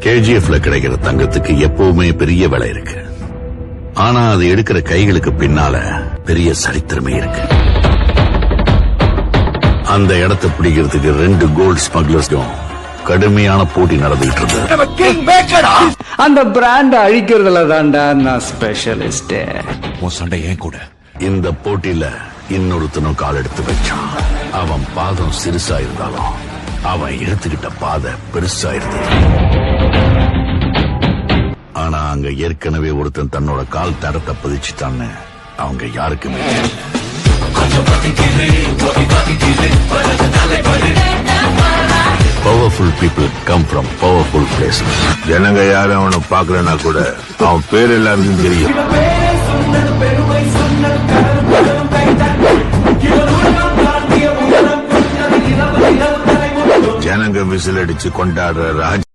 கேஜிஎஃப்ல கிடைக்கிற தங்கத்துக்கு எப்பவுமே பெரிய விலை இருக்கு. ஆனா அது எடுக்கிற கைகளுக்கு பின்னால பெரிய சரித்திரமே இருக்கு. அந்த இடத்தை பிடிக்கிறதுக்கு 2 கோல்ட் ஸ்மக்லர்ஸ்க்கும் கடுமையான போட்டி நடந்துகிட்டு இருந்தது. அந்த பிராண்ட் அழிக்கிறதுல தான்டா நான் ஸ்பெஷலிஸ்ட். உன் சண்டை ஏன் கூட? இந்த போட்டியில இன்னொருத்தனும் கால் எடுத்து வச்சான். அவன் பாதம் சிறுசா இருந்தாலும் அவன் எடுத்துக்கிட்ட பாதை பெருசா இருந்தது. ஆனா அங்க ஏற்கனவே ஒருத்தன் தன்னோட கால் தடத்தை பதிச்சுட்டான்னு அவங்க யாருக்குமே powerful people come from powerful places. ஜனங்க யாரும் அவனை பாக்கலன்னா கூட அவன் பேர் எல்லாருக்கும் தெரியும். ஜனங்க விசில் அடிச்சு கொண்டாடுற ராஜ்